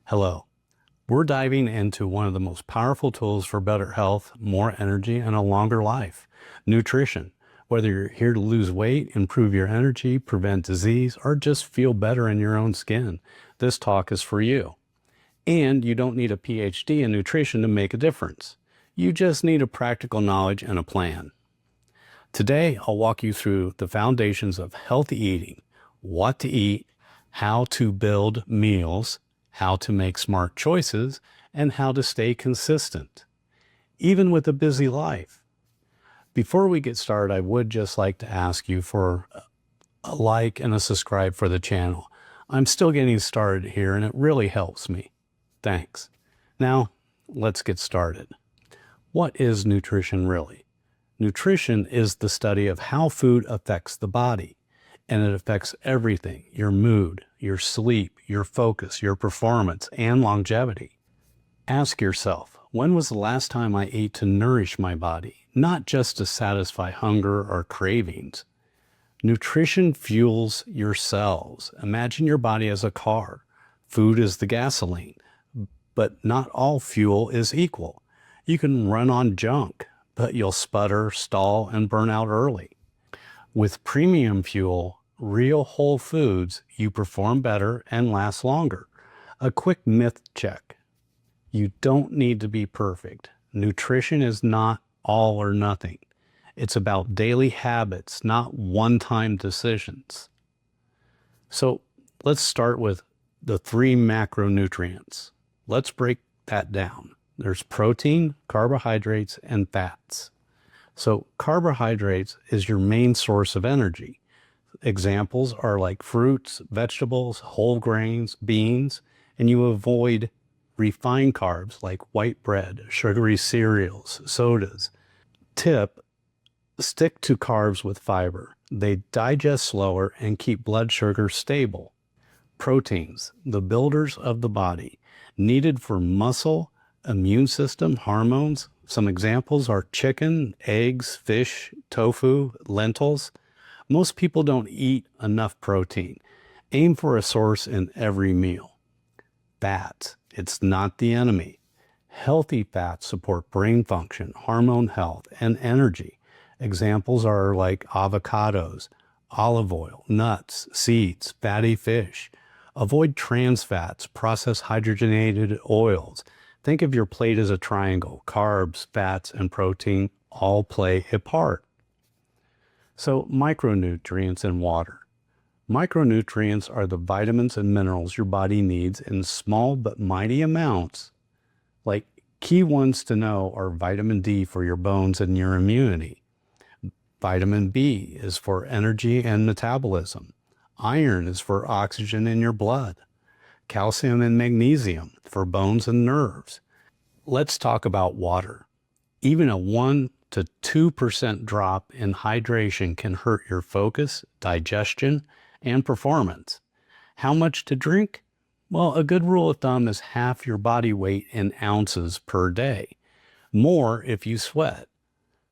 Hello. We're diving into one of the most powerful tools for better health, more energy, and a longer life, nutrition. Whether you're here to lose weight, improve your energy, prevent disease, or just feel better in your own skin, this talk is for you. And you don't need a PhD in nutrition to make a difference. You just need a practical knowledge and a plan. Today, I'll walk you through the foundations of healthy eating, what to eat, how to build meals, how to make smart choices, and how to stay consistent, even with a busy life. Before we get started, I would just like to ask you for a like and a subscribe for the channel. I'm still getting started here, and it really helps me. Thanks. Now, let's get started. What is nutrition really? Nutrition is the study of how food affects the body, and it affects everything: your mood, your sleep, your focus, your performance, and longevity. Ask yourself, when was the last time I ate to nourish my body, not just to satisfy hunger or cravings? Nutrition fuels your cells. Imagine your body as a car. Food is the gasoline, but not all fuel is equal. You can run on junk, but you'll sputter, stall, and burn out early. With premium fuel, real whole foods, you perform better and last longer. A quick myth check. You don't need to be perfect. Nutrition is not all or nothing. It's about daily habits, not one-time decisions. So let's start with the 3 macronutrients. Let's break that down. There's protein, carbohydrates, and fats. So carbohydrates is your main source of energy. Examples are like fruits, vegetables, whole grains, beans, and you avoid refined carbs like white bread, sugary cereals, sodas. Tip: stick to carbs with fiber. They digest slower and keep blood sugar stable. Proteins, the builders of the body, needed for muscle, immune system, hormones. Some examples are chicken, eggs, fish, tofu, lentils. Most people don't eat enough protein. Aim for a source in every meal. Fats, it's not the enemy. Healthy fats support brain function, hormone health, and energy. Examples are like avocados, olive oil, nuts, seeds, fatty fish. Avoid trans fats, processed hydrogenated oils. Think of your plate as a triangle. Carbs, fats, and protein all play a part. So, micronutrients in water. Micronutrients are the vitamins and minerals your body needs in small but mighty amounts. Like, key ones to know are vitamin D for your bones and your immunity. Vitamin B is for energy and metabolism. Iron is for oxygen in your blood. Calcium and magnesium for bones and nerves. Let's talk about water. Even a 1 to 2% drop in hydration can hurt your focus, digestion, and performance. How much to drink? Well, a good rule of thumb is half your body weight in ounces per day. More if you sweat.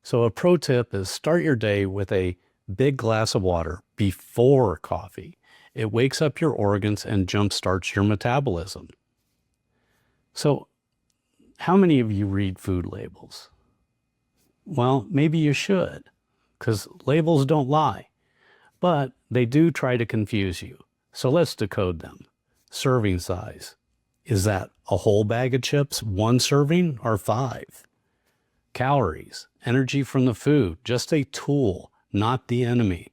So a pro tip is start your day with a big glass of water before coffee. It wakes up your organs and jumpstarts your metabolism. So, how many of you read food labels? Well, maybe you should, because labels don't lie, but they do try to confuse you. So let's decode them. Serving size. Is that a whole bag of chips, 1 serving, or 5? Calories, energy from the food, just a tool, not the enemy.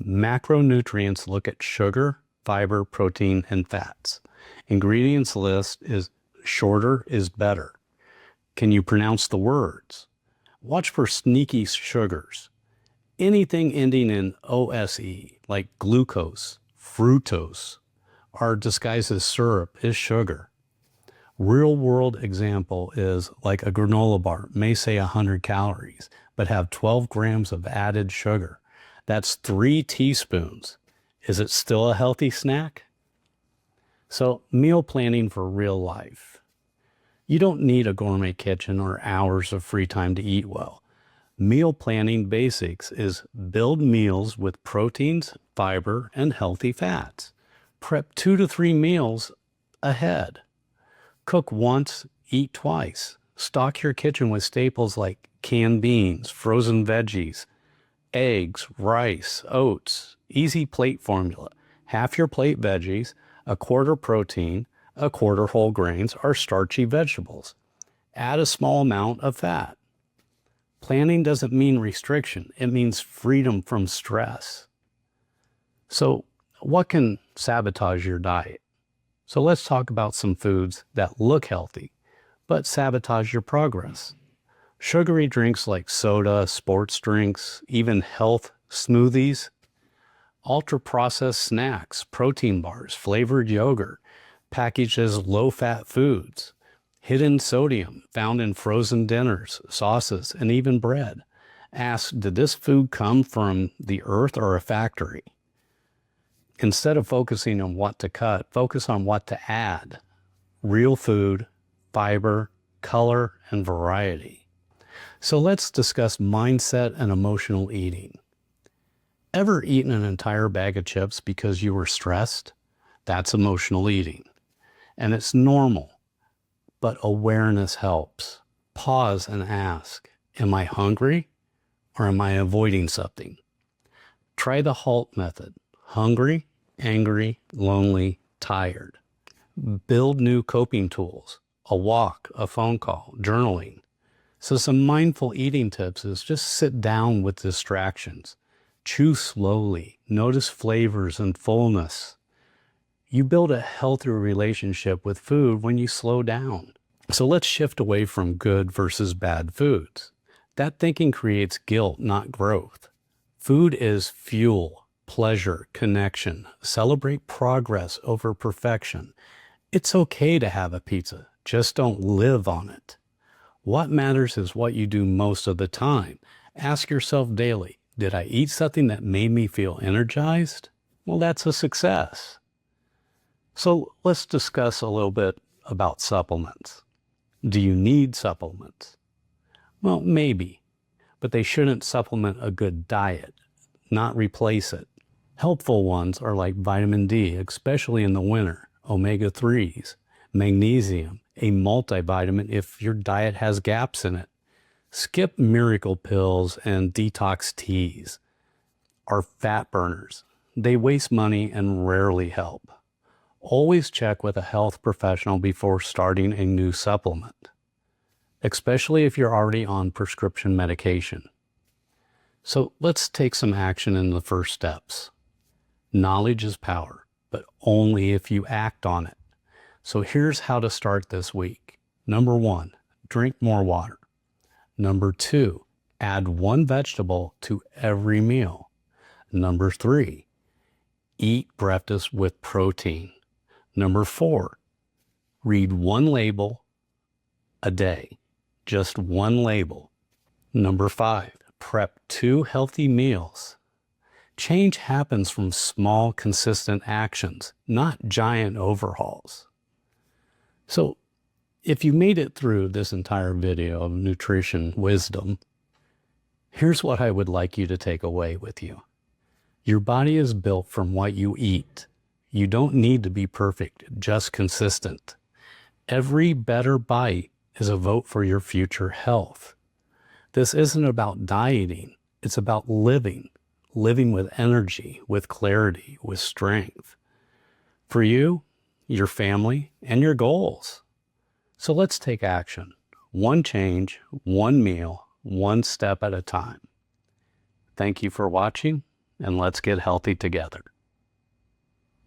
Macronutrients look at sugar, fiber, protein, and fats. Ingredients list is shorter is better. Can you pronounce the words? Watch for sneaky sugars. Anything ending in OSE, like glucose, fructose, or disguised as syrup, is sugar. Real-world example is like a granola bar, may say 100 calories, but have 12 grams of added sugar. That's 3 teaspoons. Is it still a healthy snack? So, meal planning for real life. You don't need a gourmet kitchen or hours of free time to eat well. Meal planning basics is build meals with proteins, fiber, and healthy fats. Prep 2 to 3 meals ahead. Cook once, eat twice. Stock your kitchen with staples like canned beans, frozen veggies, eggs, rice, oats. Easy plate formula. Half your plate veggies, a quarter protein, a quarter whole grains, or starchy vegetables. Add a small amount of fat. Planning doesn't mean restriction. It means freedom from stress. So what can sabotage your diet? So let's talk about some foods that look healthy, but sabotage your progress. Sugary drinks like soda, sports drinks, even health smoothies, ultra-processed snacks, protein bars, flavored yogurt, packaged as low-fat foods, hidden sodium found in frozen dinners, sauces, and even bread. Ask, did this food come from the earth or a factory? Instead of focusing on what to cut, focus on what to add. Real food, fiber, color, and variety. So let's discuss mindset and emotional eating. Ever eaten an entire bag of chips because you were stressed? That's emotional eating. And it's normal, but awareness helps. Pause and ask, am I hungry or am I avoiding something? Try the HALT method. Hungry, angry, lonely, tired. Build new coping tools. A walk, a phone call, journaling. So some mindful eating tips is just sit down with distractions. Chew slowly. Notice flavors and fullness. You build a healthier relationship with food when you slow down. So let's shift away from good versus bad foods. That thinking creates guilt, not growth. Food is fuel, pleasure, connection. Celebrate progress over perfection. It's okay to have a pizza, just don't live on it. What matters is what you do most of the time. Ask yourself daily, did I eat something that made me feel energized? Well, that's a success. So let's discuss a little bit about supplements. Do you need supplements? Well, maybe, but they shouldn't supplement a good diet, not replace it. Helpful ones are like vitamin D, especially in the winter, omega-3s, magnesium, a multivitamin if your diet has gaps in it. Skip miracle pills and detox teas are fat burners. They waste money and rarely help. Always check with a health professional before starting a new supplement, especially if you're already on prescription medication. So let's take some action in the first steps. Knowledge is power, but only if you act on it. So here's how to start this week. Number 1, drink more water. Number 2, add 1 vegetable to every meal. Number 3, eat breakfast with protein. Number 4, read 1 label a day, just 1 label. Number 5, prep 2 healthy meals. Change happens from small, consistent actions, not giant overhauls. So if you made it through this entire video of nutrition wisdom, here's what I would like you to take away with you. Your body is built from what you eat. You don't need to be perfect, just consistent. Every better bite is a vote for your future health. This isn't about dieting. It's about living with energy, with clarity, with strength. For you, your family, and your goals. So let's take action. 1 change, 1 meal, 1 step at a time. Thank you for watching, and let's get healthy together.